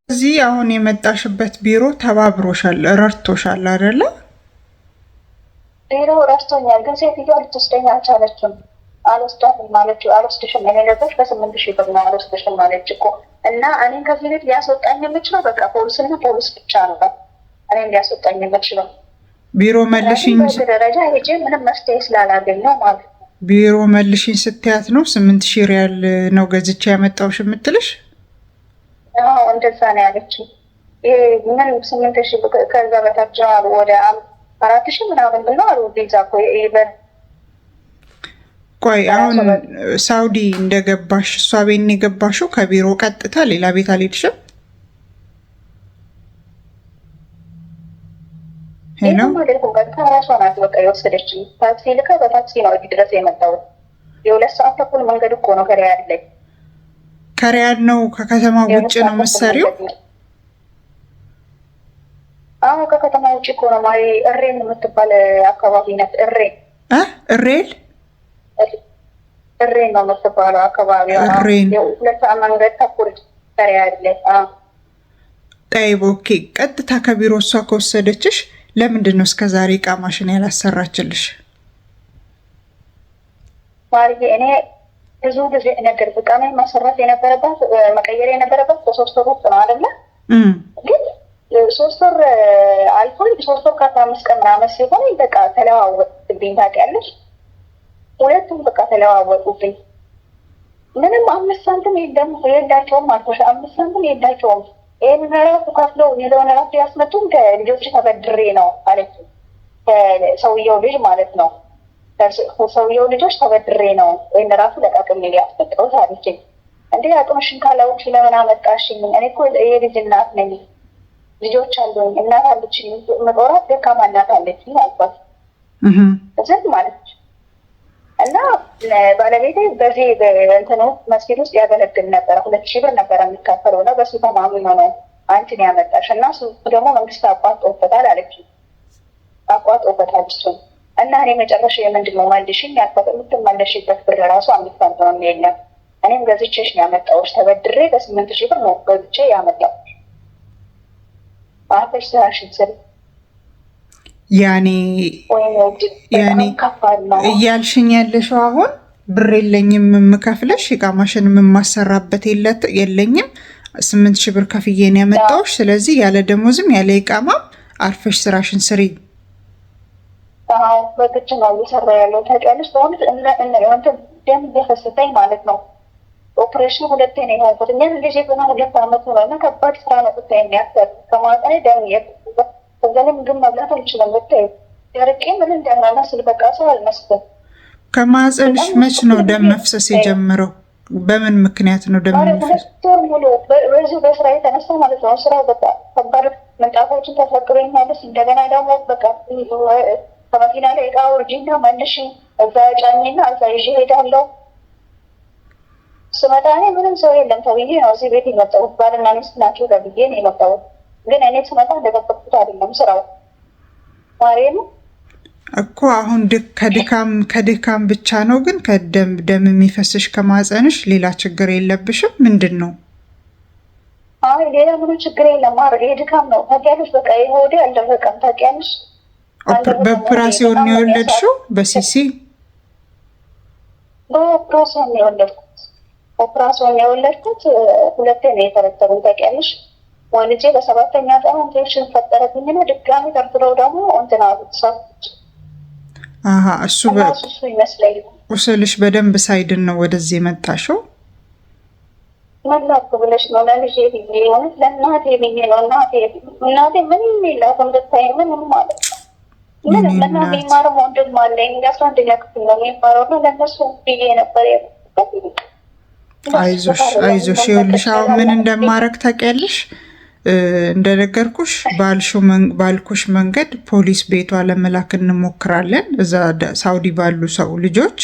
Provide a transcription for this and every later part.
እዚህ አሁን የመጣሽበት ቢሮ ተባብሮሻል፣ ረድቶሻል አይደለ? ቢሮ ረድቶኛል፣ ግን ሴትዮዋ ልትወስደኝ አልቻለችም። አልወስዳትም ማለችው። አልወስድሽም የሌለበት በ8,000 ብር ነው አልወስድሽም ማለች እኮ። እና እኔን ከዚህ ቤት ሊያስወጣኝ የምችለው በቃ ፖሊስና ፖሊስ ብቻ ነው እኔን ሊያስወጣኝ የምችለው። ቢሮ መልሽኝ ደረጃ ሄጄ ምንም መፍትሄ ስላላገኘው ማለት ነው። ቢሮ መልሽኝ ስትያት ነው 8,000 ሪያል ነው ገዝቼ ያመጣውሽ የምትልሽ? አዎ እንደዛ ነው ያለችው። ምን 8,000 ከዛ በታች ወደ 4,000 ምናምን ብለው አሉ ቪዛ እኮ። ቆይ አሁን ሳውዲ እንደገባሽ እሷ ቤት ነው የገባሽው? ከቢሮ ቀጥታ ሌላ ቤት አልሄድሽም? ሄሎ ማለት ነው። ራሷ ናት በቃ የወሰደችኝ። ታክሲ ልካ በታክሲ ነው እዚህ ድረስ የመጣው። የ2 ሰዓት ተኩል መንገድ እኮ ነው ከሪያድ ላይ። ከሪያድ ነው ከከተማ ውጭ ነው የምትሰሪው? አዎ ከከተማ ውጭ እኮ ነው። ማይ እሬን የምትባል አካባቢ ናት። እሬን እሬን ነው የምትባለው አካባቢ። እሬን 2 ሰዓት መንገድ ተኩል ከሪያድ ላይ። ጠይብ ኦኬ። ቀጥታ ከቢሮ እሷ ከወሰደችሽ ለምንድን ነው እስከ ዛሬ እቃማሽን ያላሰራችልሽ? ማርዬ እኔ ብዙ ጊዜ ነገር እቃሜ ማሰራት የነበረባት መቀየር የነበረባት በ3 ወር ውስጥ ነው አይደለ? ግን 3 ወር አልፎኝ 3 ወር ከ15 ቀን ምናምን ሲሆን በቃ ተለዋወጡብኝ። ታውቂያለሽ? ሁለቱም በቃ ተለዋወጡብኝ። ምንም 5 ሳንቲም የላቸውም አልኩሽ። 5 ሳንቲም የላቸውም። ይህን ራሱ ከፍለው የለሆነ ራሱ ያስመጡም ከልጆች ተበድሬ ነው አለች። ከሰውየው ልጅ ማለት ነው። ከሰውየው ልጆች ተበድሬ ነው ወይም ራሱ ለቃቅም ያስፈጥሮት አለችኝ። እንዴ አቅምሽን ካላውቅሽ ለምን አመጣሽኝ? እኔ እኮ የልጅ እናት ነኝ፣ ልጆች አሉኝ፣ እናት አለችኝ፣ ምጦራት ደካማ እናት አለችኝ አልኳት። እዚህ ማለት እና ባለቤቴ በዚህ እንትኑ መስጊድ ውስጥ ያገለግል ነበረ። 2,000 ብር ነበረ የሚካፈለው ነው። በሱ ተማምኖ ነው አንቺን ያመጣሽ እና እሱ ደግሞ መንግስት አቋርጦበታል አለችኝ። አቋርጦበታል እሱን እና እኔ መጨረሻ የምንድን ነው መልሽኝ ያልኳት። የምትመለሽበት ብር ራሱ 5 ሳንቲም የለም። እኔም ገዝቼሽ ነው ያመጣሁሽ። ተበድሬ በ8,000 ብር ነው ገዝቼ ያመጣሁሽ። አፈሽ ስራሽን ስሪ ያኔ እያልሽኝ ያለሽው አሁን ብር የለኝም የምከፍልሽ፣ እቃማሽን የማሰራበት የለኝም፣ 8,000 ብር ከፍዬ ነው ያመጣሁሽ። ስለዚህ ያለ ደሞዝም ያለ እቃማም አርፈሽ ስራሽን ስሪ። በግድ ነው እየሰራ ያለው ታውቂያለሽ። በእውነት ደም እየፈሰሰኝ ማለት ነው። ኦፕሬሽን 2 ነው የሆንኩት። እኛ ልጅ ገና 2 ዓመት ሆነ እና ከባድ ስራ ነው ብታይ የሚያሰር ከማጠኔ ደም እየፈሰሰ ከዛኔ ምግብ መብላት አልችልም። ብታይ ደርቄ ምን እንደማመስል በቃ ሰው አልመስልም። ከማህፀንሽ መች ነው ደም መፍሰስ የጀመረው? በምን ምክንያት ነው ደም መፍሰስ? ሙሉ በዚህ በስራ የተነሳ ማለት ነው። ስራው በቃ ከባድ ምንጣፎችን ተፈቅሮኛለች። እንደገና ደግሞ በቃ ከመኪና ላይ እቃ ውርጂና መልሽ እዛ ጫኝና እዛ ይዤ ሄዳለሁ። ስመጣ እኔ ምንም ሰው የለም ተብዬ ነው እዚህ ቤት የመጣሁት። ባልና ሚስት ናቸው ተብዬ ነው የመጣሁት። ግን እኔ ስመጣ እንደጠበቅኩት አይደለም ስራው። ማርያም እኮ አሁን ከድካም ብቻ ነው። ግን ደም የሚፈስሽ ከማህፀንሽ ሌላ ችግር የለብሽም? ምንድን ነው? አይ ሌላ ምንም ችግር የለም። ማር የድካም ነው ታውቂያለሽ። በቃ ይሆዴ አልደረቀም ታውቂያለሽ። በኦፕራሲዮን ነው የወለድሽው? በሲሲ በኦፕራሲዮን ነው የወለድኩት። ኦፕራሲዮን ነው የወለድኩት። 2 ነው የተረተሩን ታውቂያለሽ። ወልጄ በ7ኛ ቀን ኢንፌክሽን ፈጠረብኝና ድጋሚ ተርትረው ደግሞ እንትና ሰዎች እሱ ይመስለኝ ቁስልሽ በደንብ ሳይድን ነው ወደዚህ የመጣሽው? መላክ ብለሽ ነው ለልጄ ብዬ ሆነ ለእናቴ ብዬ ነው። እናቴ ምንም የላትም ብታይ ምንም ማለት ነው። ምንም እና የሚማረው ወንድም አለኝ 11ኛ ክፍል ነው የሚማረው እና ለእነሱ ብዬ ነበር። አይዞሽ ይኸውልሽ አሁን ምን እንደማረግ ታውቂያለሽ? እንደነገርኩሽ ባልኩሽ መንገድ ፖሊስ ቤቷ ለመላክ እንሞክራለን፣ እዛ ሳውዲ ባሉ ሰው ልጆች።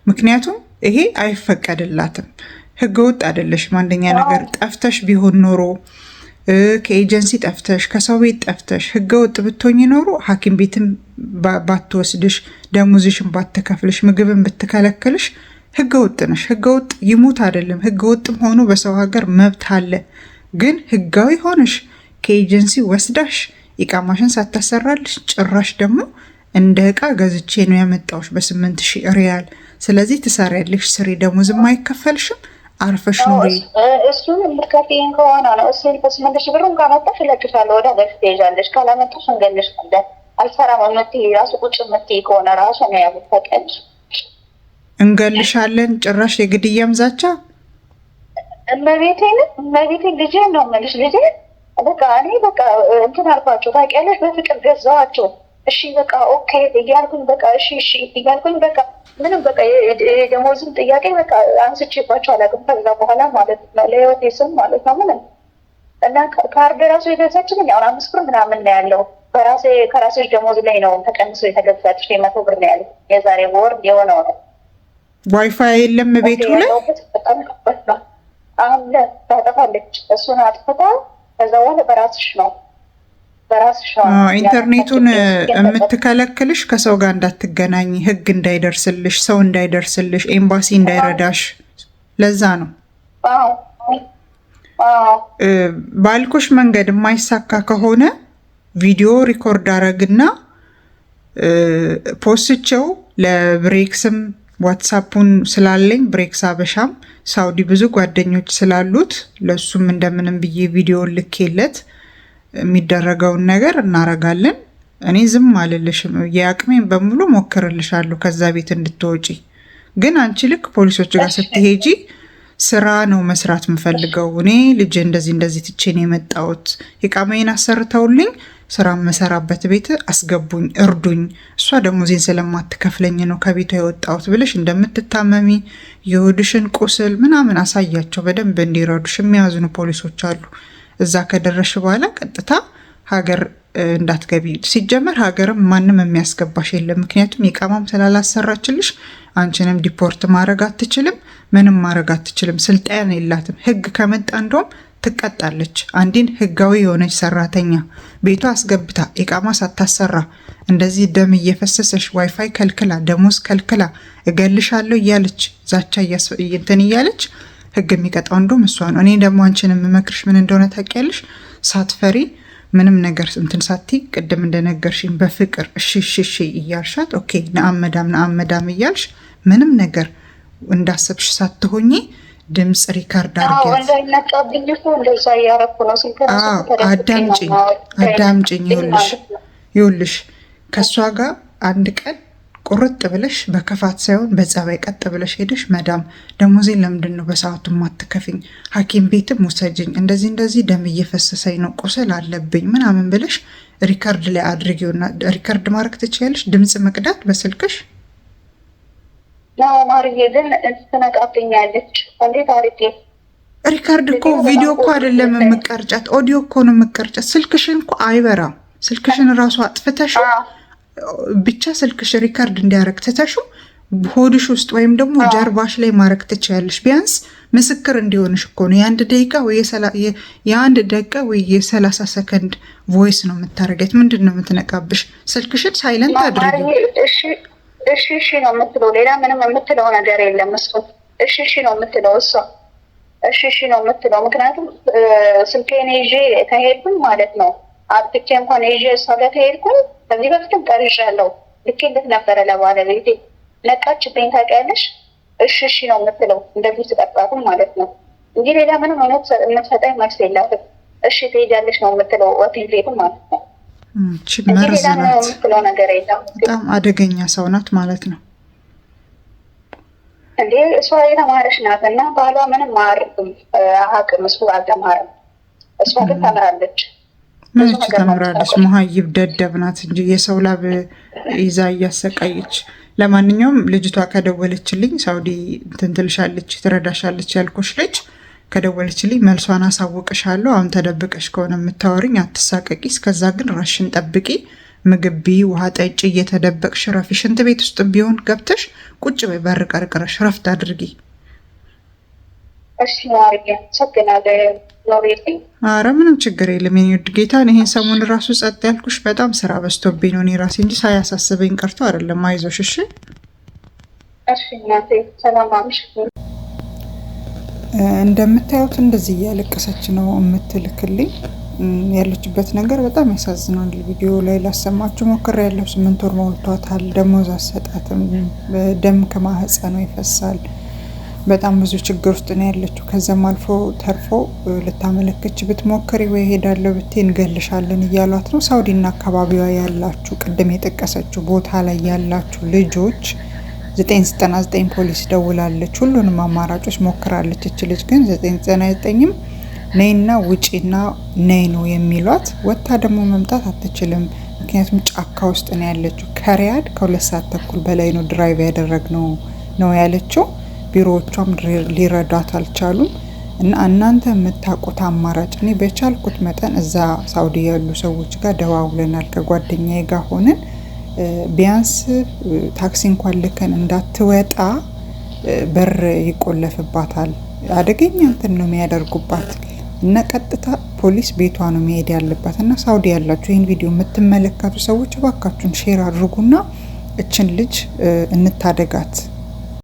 ምክንያቱም ይሄ አይፈቀድላትም፣ ህገወጥ አይደለሽም። አንደኛ ነገር ጠፍተሽ ቢሆን ኖሮ ከኤጀንሲ ጠፍተሽ ከሰው ቤት ጠፍተሽ ህገወጥ ብትሆኝ ኖሮ ሐኪም ቤትም ባትወስድሽ፣ ደሞዝሽን ባትከፍልሽ፣ ምግብን ብትከለክልሽ ህገ ወጥ ነሽ። ህገ ወጥ ይሙት አይደለም፣ ህገ ወጥም ሆኖ በሰው ሀገር መብት አለ። ግን ህጋዊ ሆነሽ ከኤጀንሲ ወስዳሽ ኢቃማሽን ሳታሰራልሽ ጭራሽ ደግሞ እንደ እቃ ገዝቼ ነው ያመጣውሽ በ8,000 ሪያል። ስለዚህ ትሰሪያለሽ፣ ስሪ፣ ደሞዝም አይከፈልሽም፣ አርፈሽ ኑሪ። እሱን የምትከፍይኝ ከሆነ ነው። እሱ በ8,000 ብሩን ካመጣሽ እለቅሻለሁ፣ ወደ ሀገር ትሄጃለሽ። ካላመጣሽ እንገልሻለን። አልሰራም የምትይ ራሱ ቁጭ የምትይ ከሆነ ራሱ ነው ያመጣቀልሽ። እንገልሻለን። ጭራሽ የግድያም ዛቻ። እመቤቴ ልጄ ነው የምልሽ። ልጄ በቃ እኔ በቃ እንትን አልኳቸው ታውቂያለሽ፣ በፍቅር ገዛኋቸው። እሺ በቃ ኦኬ እያልኩኝ በቃ እሺ እያልኩኝ በቃ ምንም በቃ የደሞዝን ጥያቄ በቃ አንስቼባቸው አላውቅም። ከዛ በኋላ ማለት ነው ለህይወቴ ስም ማለት ነው ምንም እና ካርድ ራሱ የገዛችልኝ አሁን 5 ብር ምናምን ነው ያለው። ከራሴ ደሞዝ ላይ ነው ተቀንሶ የተገዛች 100 ብር ነው ያለው። የዛሬ ወር የሆነው ነው። ዋይፋይ የለም ቤቱ ላይ በጣም ከበድ ነው። አሁን ታጠፋለች፣ እሱን አጥፍታ ከዛ በኋላ በራስሽ ነው ኢንተርኔቱን የምትከለክልሽ ከሰው ጋር እንዳትገናኝ፣ ህግ እንዳይደርስልሽ፣ ሰው እንዳይደርስልሽ፣ ኤምባሲ እንዳይረዳሽ። ለዛ ነው ባልኩሽ መንገድ የማይሳካ ከሆነ ቪዲዮ ሪኮርድ አረግና ፖስቸው ለብሬክስም ዋትሳፑን ስላለኝ ብሬክስ አበሻም ሳውዲ ብዙ ጓደኞች ስላሉት ለሱም እንደምንም ብዬ ቪዲዮ ልኬለት የሚደረገውን ነገር እናረጋለን። እኔ ዝም አልልሽም፣ የአቅሜን በሙሉ ሞክርልሻለሁ ከዛ ቤት እንድትወጪ። ግን አንቺ ልክ ፖሊሶች ጋር ስትሄጂ ስራ ነው መስራት የምፈልገው እኔ ልጅ እንደዚህ ትቼን የመጣሁት ኢቃማዬን አሰርተውልኝ ስራ መሰራበት ቤት አስገቡኝ፣ እርዱኝ፣ እሷ ደሞዜን ስለማትከፍለኝ ነው ከቤቷ የወጣሁት ብለሽ እንደምትታመሚ የሆድሽን ቁስል ምናምን አሳያቸው። በደንብ እንዲረዱሽ የሚያዝኑ ፖሊሶች አሉ። እዛ ከደረሽ በኋላ ቀጥታ ሀገር እንዳትገቢ። ሲጀመር ሀገርም ማንም የሚያስገባሽ የለም። ምክንያቱም ኢቃማም ስላላሰራችልሽ አንቺንም ዲፖርት ማድረግ አትችልም፣ ምንም ማድረግ አትችልም። ስልጣን የላትም። ህግ ከመጣ እንደውም ትቀጣለች። አንዲን ህጋዊ የሆነች ሰራተኛ ቤቷ አስገብታ ኢቃማ ሳታሰራ እንደዚህ ደም እየፈሰሰሽ ዋይፋይ ከልክላ ደሞዝ ከልክላ እገልሻለሁ እያለች ዛቻ እንትን እያለች ህግ የሚቀጣው እንደውም እሷ ነው። እኔ ደግሞ አንቺን የምመክርሽ ምን እንደሆነ ታውቂያለሽ? ሳትፈሪ ምንም ነገር እንትን ሳቲ ቅድም እንደነገርሽኝ በፍቅር እሺ እያልሻት ኦኬ ነአም መዳም እያልሽ ምንም ነገር እንዳሰብሽ ሳትሆኚ ድምፅ ሪካርድ አድርጊያት። አዳምጪኝ። ይኸውልሽ ከእሷ ጋር አንድ ቀን ቁርጥ ብለሽ በከፋት ሳይሆን በጸባይ ቀጥ ብለሽ ሄደሽ መዳም ደሞዜን ለምንድን ነው በሰዓቱ ማትከፍኝ? ሐኪም ቤትም ውሰጅኝ፣ እንደዚህ ደም እየፈሰሰኝ ነው፣ ቁስል አለብኝ ምናምን ብለሽ ሪካርድ ላይ አድርጊውና ሪካርድ ማድረግ ትችያለሽ። ድምፅ መቅዳት በስልክሽ ሪካርድ እኮ ቪዲዮ እኮ አይደለም የምቀርጫት፣ ኦዲዮ እኮ ነው የምቀርጫት። ስልክሽን እኮ አይበራም። ስልክሽን እራሱ አጥፍተሽ ብቻ ስልክሽ ሪካርድ እንዲያረግ ትተሹ ሆድሽ ውስጥ ወይም ደግሞ ጀርባሽ ላይ ማድረግ ትችያለሽ። ቢያንስ ምስክር እንዲሆንሽ እኮ ነው። የአንድ ደቂቃ ወይ የ30 ሰከንድ ቮይስ ነው የምታረገት። ምንድን ነው የምትነቃብሽ? ስልክሽን ሳይለንት አድርጊ። እሺ ነው የምትለው፣ ሌላ ምንም የምትለው ነገር የለም። እሱ እሺ ነው የምትለው፣ እሷ እሺ ነው የምትለው። ምክንያቱም ስልኬን ይዤ ከሄድኩኝ ማለት ነው አጥቼ እንኳን ይዤ እሷ ጋር ከሄድኩኝ ከዚህ በፊትም ቀርሻለሁ፣ ልኬለት ነበረ ለባለቤቴ። ነቃችብኝ ታውቂያለሽ። እሺ ነው የምትለው፣ እንደዚህ ስጠጣትም ማለት ነው እንጂ ሌላ ምንም የምትሰጠኝ መልስ የላትም። እሺ ትሄጃለሽ ነው የምትለው፣ ወቴን ቤትም ማለት ነው። መርዝ ናት። በጣም አደገኛ ሰው ናት ማለት ነው። እንዴ እሷ የተማረች ናት እና ባሏ ምንም አያውቅም፣ እሱ አልተማረም። እሷ ግን ተምራለች። ምንች ተምራለች? መሀይብ ደደብ ናት እንጂ የሰው ላብ ይዛ እያሰቃየች። ለማንኛውም ልጅቷ ከደወለችልኝ ሳውዲ እንትን ትልሻለች፣ ትረዳሻለች ያልኩሽ ልጅ ከደወለችልኝ መልሷን አሳውቅሻለሁ። አሁን ተደብቀሽ ከሆነ የምታወሪኝ አትሳቀቂ። እስከዛ ግን ራሽን ጠብቂ፣ ምግብ ብይ፣ ውሃ ጠጪ፣ እየተደበቅሽ ረፊ። ሽንት ቤት ውስጥ ቢሆን ገብተሽ ቁጭ በይ፣ በር ቀርቅረሽ ረፍት አድርጊ። አረ ምንም ችግር የለም የኔ ውድ ጌታ። ይሄን ሰሞን ራሱ ጸጥ ያልኩሽ በጣም ስራ በዝቶብኝ ነው እኔ ራሴ እንጂ ሳያሳስበኝ ቀርቶ አይደለም። አይዞሽ እሺ። እሺ እናቴ ሰላም አምሽ። እንደምታዩት እንደዚህ እያለቀሰች ነው የምትልክልኝ። ያለችበት ነገር በጣም ያሳዝናል። ቪዲዮ ላይ ላሰማችሁ ሞክሬያለሁ። 8 ወር ሞልቷታል። ደሞዝ አሰጣትም፣ ደም ከማህፀኗ ይፈሳል። በጣም ብዙ ችግር ውስጥ ነው ያለችው። ከዛም አልፎ ተርፎ ልታመለክች ብትሞክሪ ወይ ሄዳለሁ ብትይ እንገልሻለን እያሏት ነው። ሳውዲና አካባቢዋ ያላችሁ ቅድም የጠቀሰችው ቦታ ላይ ያላችሁ ልጆች 999 ፖሊስ ደውላለች። ሁሉንም አማራጮች ሞክራለች። እች ልጅ ግን 999ም ነይና ውጪና ነይ ነው የሚሏት። ወታ ደግሞ መምጣት አትችልም። ምክንያቱም ጫካ ውስጥ ነው ያለችው። ከሪያድ ከ2 ሰዓት ተኩል በላይ ነው ድራይቭ ያደረግነው ነው ያለችው። ቢሮዎቿም ሊረዳት አልቻሉም። እና እናንተ የምታውቁት አማራጭ፣ እኔ በቻልኩት መጠን እዛ ሳውዲ ያሉ ሰዎች ጋር ደዋውለናል። ከጓደኛዬ ጋር ሆነን ቢያንስ ታክሲ እንኳን ልከን እንዳትወጣ በር ይቆለፍባታል። አደገኛ እንትን ነው የሚያደርጉባት እና ቀጥታ ፖሊስ ቤቷ ነው መሄድ ያለባት። እና ሳውዲ ያላችሁ ይህን ቪዲዮ የምትመለከቱ ሰዎች እባካችሁን ሼር አድርጉና እችን ልጅ እንታደጋት።